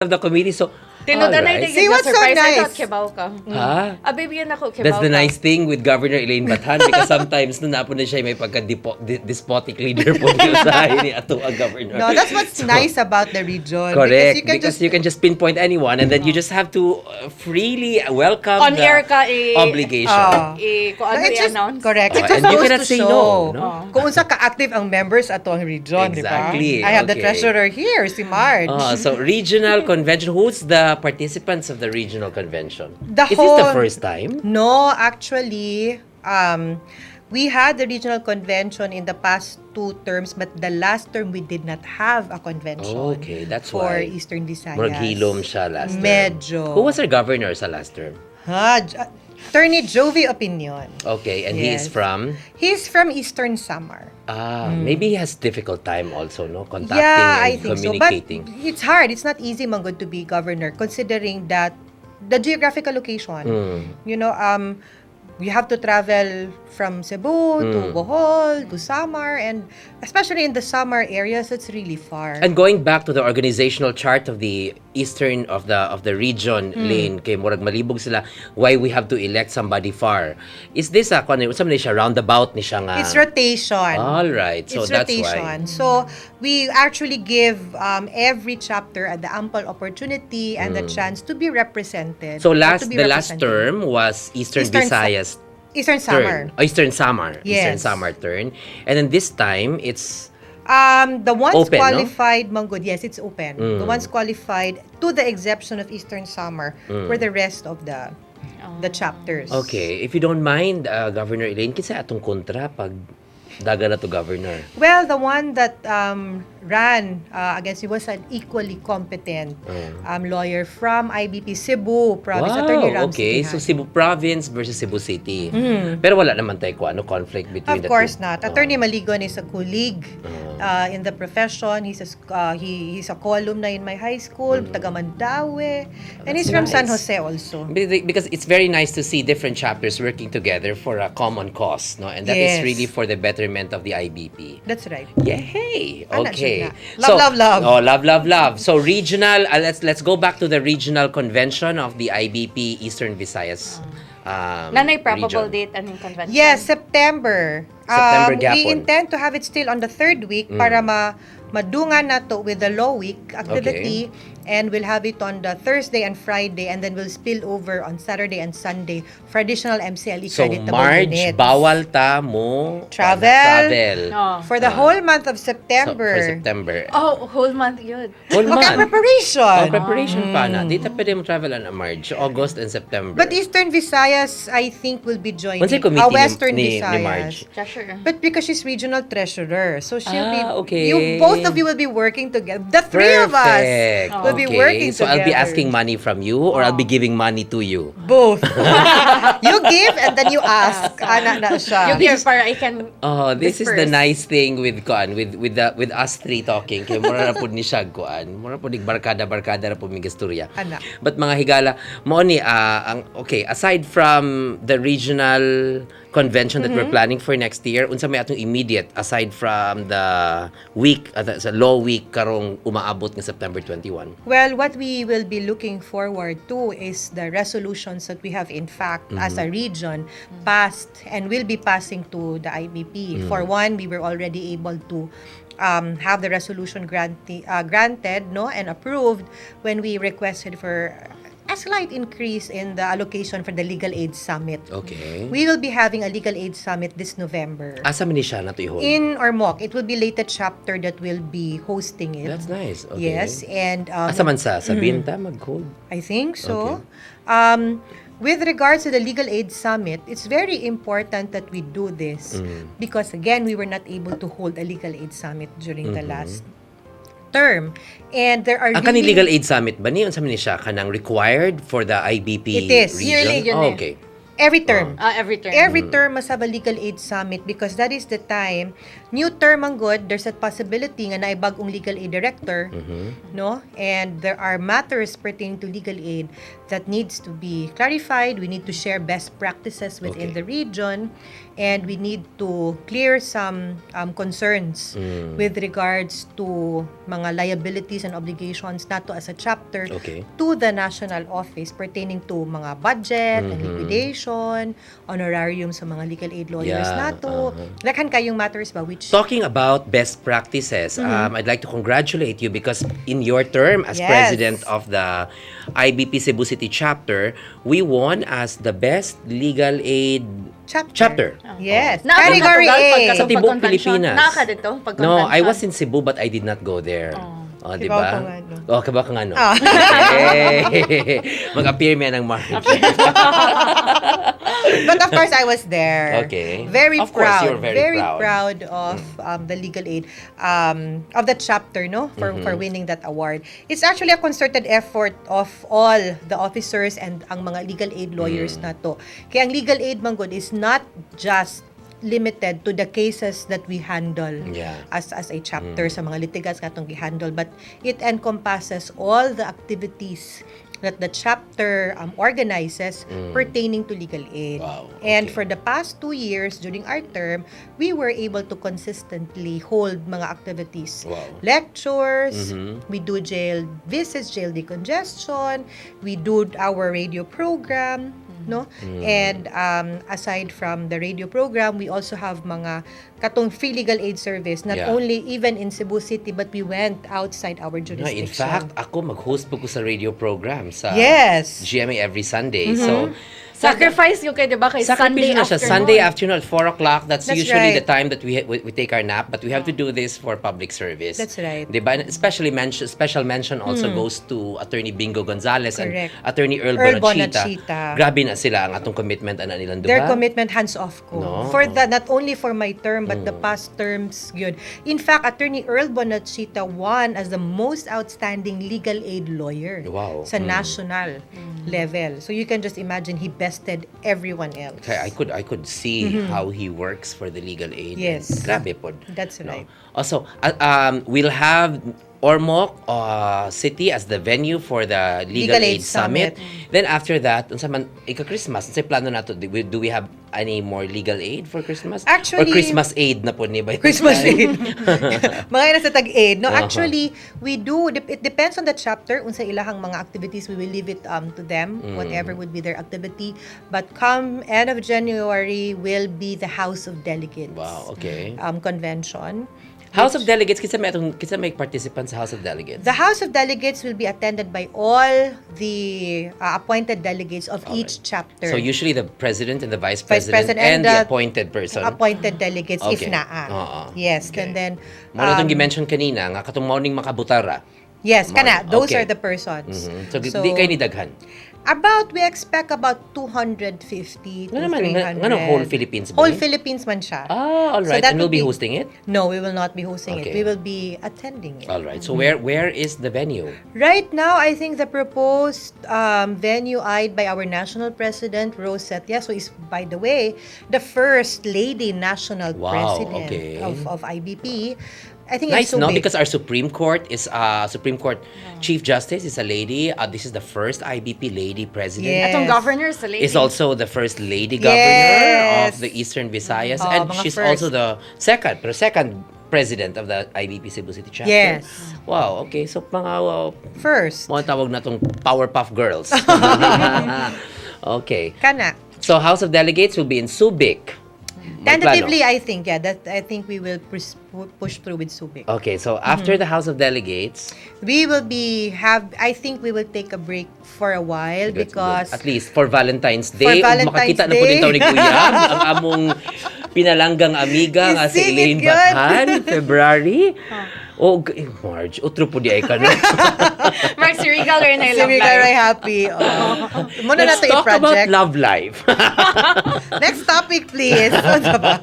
of the committee. So, Tinudan na alright. yung See, what's so surprise. I nice? thought kibaw ka. Ha? Bibigyan ako kibaw That's the ka. nice thing with Governor Elaine Bathan because sometimes nung napo na siya may pagka-despotic leader po niyo sa ni ato ang governor. No, that's what's nice about the region. Correct. Because You can just pinpoint anyone and then you just have to freely welcome On the air ka, obligation. kung ano it's just i-announce. correct. It's And you supposed cannot to say show no. kung unsa ka-active ang members ato ang region, di ba? Exactly. I have the Okay. treasurer here, si Marge. So regional convention. Who's the participants of the regional convention? The Is this the whole- first time? No, actually, we had the regional convention in the past 2 terms, but the last term we did not have a convention. Okay, that's for why. Eastern Visayas. Murag-hilom siya last term. Medyo. Who was our governor sa last term? Attorney Jovi Opinion. Okay, and he is Yes. from? He's from Eastern Samar. Maybe he has difficult time also, no? Contacting Yeah, I and think so. communicating. But it's hard. It's not easy, Manggod, to be governor, considering that the geographical location. You know, we have to travel from Cebu to Bohol to Samar, and especially in the Samar areas, it's really far. And going back to the organizational chart of the eastern of the region, Lane, kay murag malibog sila why we have to elect somebody far. Is this a sa man siya roundabout ni siya nga? It's rotation. All right. So It's that's rotation. why. So we actually give every chapter the ample opportunity and the chance to be represented. So or the to be last represented. term was Eastern Eastern Visayas Eastern Samar. turn. Oh, Eastern Samar. Eastern Yes. Samar turn. And then this time it's The ones Open, no? qualified, Manggod, yes, it's open. The ones qualified, to the exception of Eastern Samar, were the rest of the chapters. okay. If you don't mind, Governor Elaine, kinsa atong kontra pag daga na to governor? Well, the one that ran against, he was an equally competent lawyer from IBP Cebu Province, Attorney Ram okay. So Sitihan. Cebu Province versus Cebu City. Pero wala naman tayo ano conflict between Of the course two. not. Attorney Maligon is a colleague in the profession. He's a columnist in my high school, taga Mandaue, and he's from San nice. Jose also. Because it's very nice to see different chapters working together for a common cause, no? And that is Yes. really for the betterment of the IBP. That's right. Yay! Ana, Okay. siya na. Love, love, love. Oh, love. So regional, let's go back to the regional convention of the IBP Eastern Visayas. Nanay probable region. date anong convention? Yes, September. September We gyapon. intend to have it still on the 3rd week para madungan na to with the Law Week activity, and we'll have it on the Thursday and Friday, and then we'll spill over on Saturday and Sunday for additional MCLE So creditable March, units. bawal ta mo Travel. Oh. For the whole month of So, September. for September. Oh, whole month yun. Whole Okay, month. preparation. Preparation pa na. Di ta pwede mo travel on March, August, and September. But Eastern Visayas, I think, will be joining. Unsay committee Western ni Visayas. Marge? Treasure. But because she's regional treasurer, so she'll be. Okay. Both of you will be working together. The three of us will be working So together. I'll be asking money from you or I'll be giving money to you. Both. You give and then you ask. Ana na siya. Yung here para I can Oh, this is the disperse. nice thing with with us three talking. Kaya mura na po ni siya mura po ni barkada na po mig istorya. Ana. But mga higala, mo ni okay, aside from the regional convention that we're planning for next year, unsa may atong immediate aside from the week sa law week karong umaabot ng September 21. Well, what we will be looking forward to is the resolutions that we have, in fact, as a region, passed and will be passing to the IBP. For one, we were already able to have the resolution granted and approved when we requested for a slight increase in the allocation for the Legal Aid Summit. Okay. We will be having a Legal Aid Summit this November. Asa man ni siya na to i-hold? In Ormoc. It will be Leyte chapter that will be hosting it. That's nice. Okay. Yes, and Asa man sa Binta mag-hold? I think so. With regards to the Legal Aid Summit, it's very important that we do this because, again, we were not able to hold a Legal Aid Summit during the last term. And there are Ang kani legal aid summit ba ni unsa man ni siya kanang required for the IBP It is. region? Yearly yun Oh, eh. okay. Every term. Every term. Every term must have a legal aid summit because that is the time new term ang good, there's a possibility nga na bagong legal aid director, no? And there are matters pertaining to legal aid that needs to be clarified. We need to share best practices within the region, and we need to clear some concerns with regards to mga liabilities and obligations nato as a chapter to the national office pertaining to mga budget and liquidation, honorarium sa mga legal aid lawyers nato. Lakhan kayong matters ba which Talking about best practices, I'd like to congratulate you because in your term as president of the IBP Cebu City chapter, we won as the best legal aid chapter. Yes. Naabot na Category to, Gal, A. pagka- Sa Tibok, pag-convention. Pilipinas. Naka dito, pag No, I convention. was in Cebu but I did not go there. Oh, di Kibaw ba? ka nga, no? Oh, kibaw ka nga, no? Mag-appear man ng March. But of course, I was there. Okay. Very Of course, proud. you're very proud of the legal aid, of the chapter, no? For winning that award. It's actually a concerted effort of all the officers and ang mga legal aid lawyers na to. Kaya ang legal aid, manggod, is not just limited to the cases that we handle as a chapter sa mga litigants nga itong i-handle, but it encompasses all the activities that the chapter organizes pertaining to legal aid. Wow, And for the past 2 years during our term, we were able to consistently hold mga activities. Wow. Lectures, we do jail visits, jail decongestion, we do our radio program, no? And aside from the radio program, we also have mga katong free legal aid service, not only even in Cebu City, but we went outside our jurisdiction. In fact, ako mag-host po ko sa radio program sa Yes. GMA every Sunday. So, Sacrifice yung kayo, diba? Kay Sunday na siya. afternoon. Sunday afternoon at 4 o'clock. That's usually right. the time that we take our nap. But we have to do this for public service. That's right. Diba? And especially special mention also goes to Attorney Bingo Gonzales Correct. and Attorney Earl Bonachita. Grabe na sila ang atong commitment na nilang duha. Their commitment hands-off ko. No? For the, not only for my term, but the past terms, yun. In fact, Attorney Earl Bonachita won as the most outstanding legal aid lawyer sa national level. So you can just imagine he bested everyone else. Kaya I could see how he works for the legal aid. Yes. And grabe po. That's right. Also, we'll have Ormoc City as the venue for the Legal Aid Summit. Then after that, unsa man ika-Christmas, unsay plano nato? Do we have any more legal aid for Christmas? Actually, or Christmas aid na po ni ba? Christmas aid. Mga ina sa tag-aid. No, actually, we do, it depends on the chapter, unsa ilahang mga activities, we will leave it to them, whatever would be their activity. But come end of January will be the House of Delegates. Wow, okay. Convention. House of Delegates, kinsa may participants sa House of Delegates? The House of Delegates will be attended by all the appointed delegates of each chapter. So usually the president and the vice Vice president, President and and the the appointed person. Appointed delegates, if Okay. naa. Yes, Okay. and then... Mo na itong gi-mention kanina, nga katong morning makabutara. Yes, kana. Those Okay. are the persons. So, di kayo ni daghan. We expect about 250 to 300. Nga whole Philippines ba Whole yun? Philippines man siya. All right. that And we'll would be hosting it? No, we will not be hosting it. Okay. We will be attending it. All right. So where is the venue? Right now, I think the proposed venue eyed by our national president, Rose Setia, so is, by the way, the first lady national president okay. of IBP. I think Nice, it's so no? big. Because our Supreme Court Chief Justice is a lady. This is the first IBP lady president. Yes. Atong governor sa lady. Is also the first lady governor Yes. of the Eastern Visayas. Oh, And mga she's first. also the second president of the IBP Cebu City chapter. Yes. Wow, okay. So, mga First. mga tawag na tong Powerpuff Girls. Okay. Kana. So, House of Delegates will be in Subic. May Tentatively, plano. I think, I think we will push through with Subic. Okay, so after the House of Delegates, We will I think we will take a break for a while good, because at least for Valentine's Day, Valentine's makakita na po Day. din ni Kuya ang among pinalanggang amiga nga si Isingit Elaine yun. Bathan, February. March, utro po di ay ka na. Mark, si Regal rin ay si love Mika life. Ray happy. Muna na Let's to talk about i-project. love life. Next topic, please. Ano ba?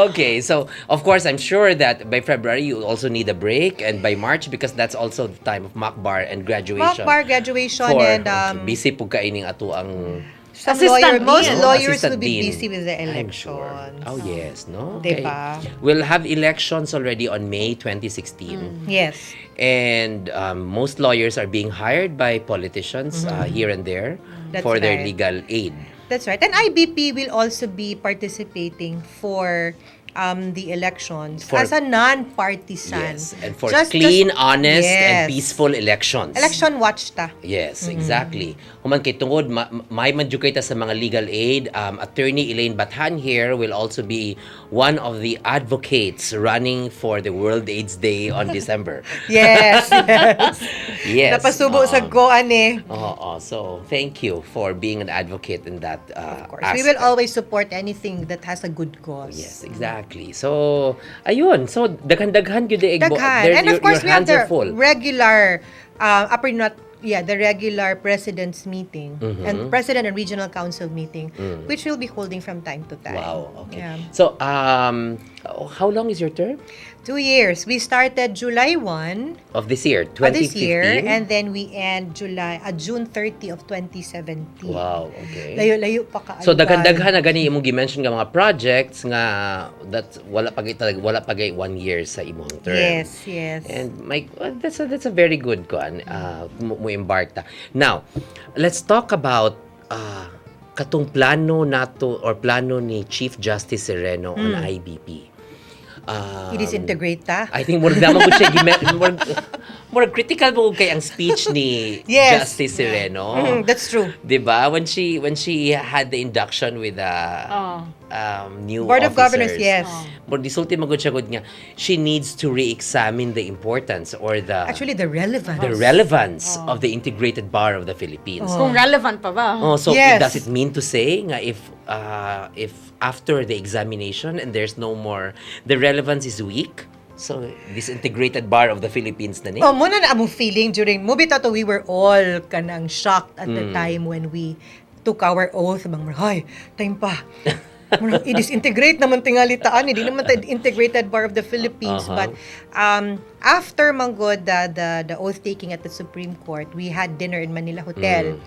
Okay, so of course, I'm sure that by February you also need a break, and by March because that's also the time of mock bar and graduation. Mock bar graduation For, and busy po kaining ato ang Some Assistant most Dean. lawyers Assistant will be Dean. busy with the I'm sure. elections. Oh, yes, no? Okay. Diba? We'll have elections already on May 2016. Yes. And most lawyers are being hired by politicians here and there That's for their right. legal aid. That's right. And IBP will also be participating for the elections For- as a non-partisan. Yes, and for Just- clean, just- honest, yes. and peaceful elections. Election watch ta. Yes, exactly. Human kay tungod, may madyo sa mga legal aid. Attorney Elaine Bathan here will also be one of the advocates running for the World AIDS Day on December. Yes. yes. Yes. Napasubo sa goan eh. So, thank you for being an advocate in that Of course. We will always support anything that has a good cause. Yes, exactly. So, ayun. So, daghan-daghan gyud the egbo. Daghan. And of course, we have hands the are full. regular, the regular president's meeting and president and regional council meeting, which we'll be holding from time to time. Wow, okay. Yeah. So, how long is your term? 2 years. We started July 1 Of this year, of this 2015? year, and then we end June 30 of 2017. Wow, okay. Layo-layo pa ka. So daghan-daghan na gani imong gi-mention nga mga projects nga that wala pa 1 year sa imong term. Yes, yes. And that's a very good kuan mo embark ta. Now, let's talk about katong plano nato or plano ni Chief Justice Sereno on IBP. I-disintegrate ta. I think more naman ko siya more critical mo kay ang speech ni Yes. Justice Sereno. That's true. 'Di ba? When she had the induction with the new Board of officers. Governors, yes. But disulti magud siya gud nga she needs to re-examine the importance or the Actually, the relevance. of the integrated bar of the Philippines. Kung relevant pa ba? So Yes. does it mean to say nga if after the examination and there's no more, the relevance is weak? So this integrated bar of the Philippines na ni? Oh, muna na among feeling during movie to we were all kanang shocked at the time when we took our oath. Ay, time pa. I-disintegrate naman tingalitaan. Hindi naman tayo integrated bar of the Philippines. But after manggod the oath taking at the Supreme Court, we had dinner in Manila Hotel.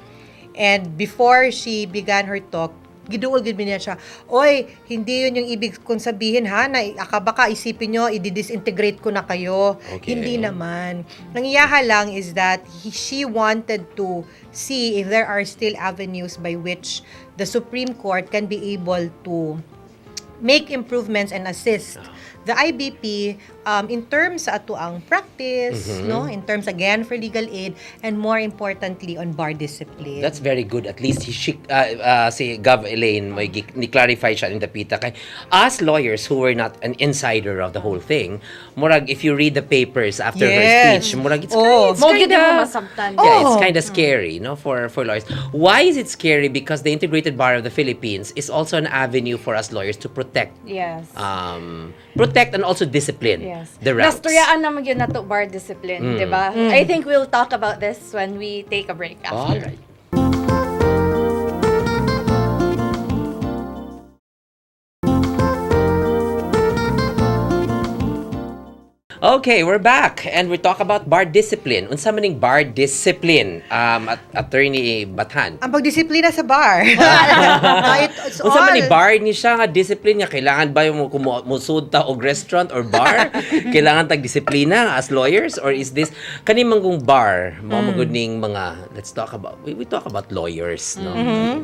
And before she began her talk, giduol gid niya siya, oy, hindi yun yung ibig kong sabihin ha, na baka isipin nyo, i-disintegrate ko na kayo. Okay. Hindi naman. Nangiyaha lang is that she wanted to see if there are still avenues by which the Supreme Court can be able to make improvements and assist the IBP in terms sa ato ang practice, no, in terms again for legal aid, and more importantly on bar discipline. That's very good. At least si Gov. Elaine may ni-clarify siya in the pita. Kay us lawyers who were not an insider of the whole thing, murag if you read the papers after her Yes. speech, murag it's Mo gid mo kinda masabtan. yeah, it's kind of scary, no, for lawyers. Why is it scary? Because the integrated bar of the Philippines is also an avenue for us lawyers to protect Yes. protect and also discipline Yes. the routes. Nastoryaan naman yun na to bar discipline, di ba? I think we'll talk about this when we take a break after. All right. Okay, we're back and we talk about bar discipline. Unsa maning bar discipline? Attorney Bathan. ang pagdisiplina sa bar. It's Unsa man ni all- bar ni siya nga discipline nga kailangan ba yung musud ta og restaurant or bar? Kailangan tag disiplina as lawyers or is this kani manggong bar mo magud ning mga let's talk about we talk about lawyers no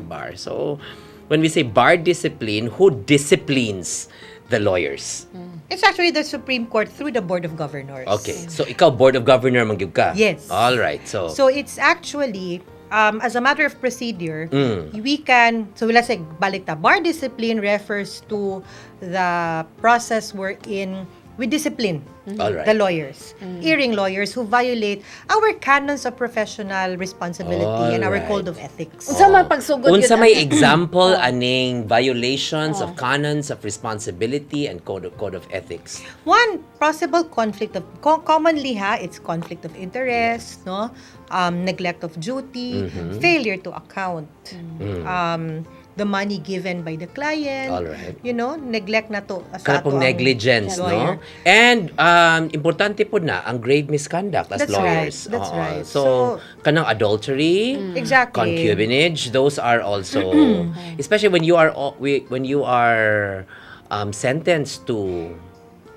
bar. So when we say bar discipline, who disciplines the lawyers? It's actually the Supreme Court through the Board of Governors. Okay. So ikaw board of governor man gyud ka. Yes. All right. So So it's actually, as a matter of procedure, we can, so let's say, balik ta, bar discipline refers to the process wherein we discipline All right. the lawyers, hearing lawyers who violate our canons of professional responsibility and our Alright. code of ethics. Unsa man pagsugod unsa yun may natin? example aning violations of canons of responsibility and code of ethics? One possible conflict of commonly it's conflict of interest, no, neglect of duty, failure to account, the money given by the client. Alright. Neglect na to sa Kana ato pong ang negligence, lawyer. no? And importante po na ang grave misconduct as That's lawyers. right. That's Oo. right. So, So, kanang adultery, Exactly. concubinage, those are also especially when you are sentenced to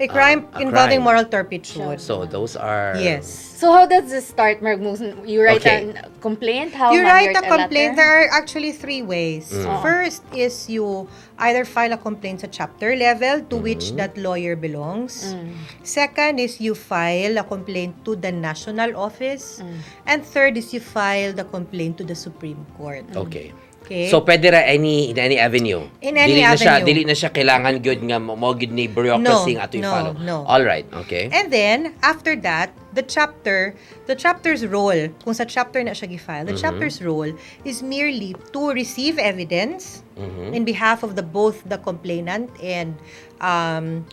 A crime a involving crime. moral turpitude. So those are Yes. So how does this start, Marg? You write Okay. a complaint? How You write a letter? complaint. There are actually 3 ways. Mm. First is you either file a complaint sa chapter level to which that lawyer belongs. Second is you file a complaint to the national office. And third is you file the complaint to the Supreme Court. Okay. Okay? So pwede ra in any avenue. In any Dili avenue. na siya kailangan gyud nga mo gyud ni bureaucracy nga ato i-follow. No. All right. Okay. And then, after that, the chapter's role, kung sa chapter na siya gi-file, the chapter's role is merely to receive evidence in behalf of both the complainant and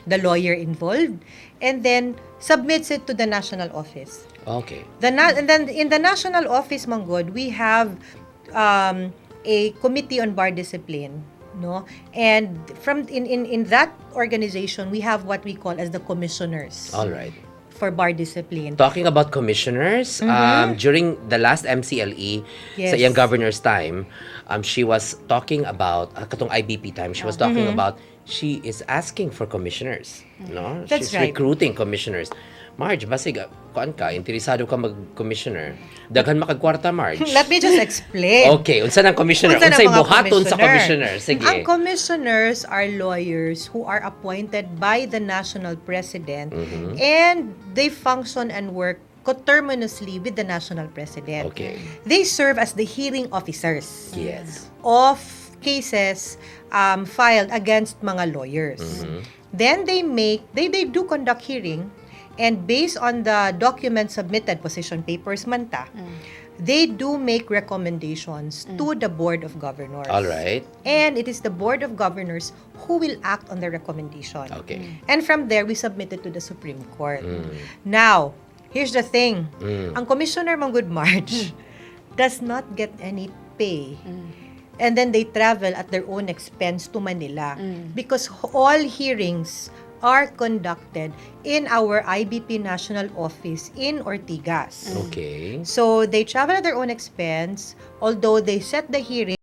the lawyer involved, and then submits it to the national office. Okay. And then in the national office, Manggod, we have a committee on bar discipline, no? And in that organization, we have what we call as the commissioners All right. for bar discipline. Talking about commissioners, during the last MCLE, Yes. sa iyang governor's time, she was talking about, katong IBP time, she was talking about, she is asking for commissioners. No? That's She's right. recruiting commissioners. Marge, basig, kuan ka, interesado ka mag-commissioner. Daghan makagkwarta, Marge. Let me just explain. Okay, unsa ng commissioner? Unsa ng Unsay mga buhaton sa commissioner? commissioner? Sige. Ang commissioners are lawyers who are appointed by the national president and they function and work coterminously with the national president. Okay. They serve as the hearing officers Yes. of cases filed against mga lawyers. Then they do conduct hearing, and based on the documents submitted, position papers man ta, they do make recommendations to the Board of Governors. All right. And it is the Board of Governors who will act on the recommendation. Okay. And from there, we submit it to the Supreme Court. Now, here's the thing. Ang Commissioner Manggod March does not get any pay. And then they travel at their own expense to Manila because all hearings are conducted in our IBP National Office in Ortigas. Okay. So they travel at their own expense, although they set the hearing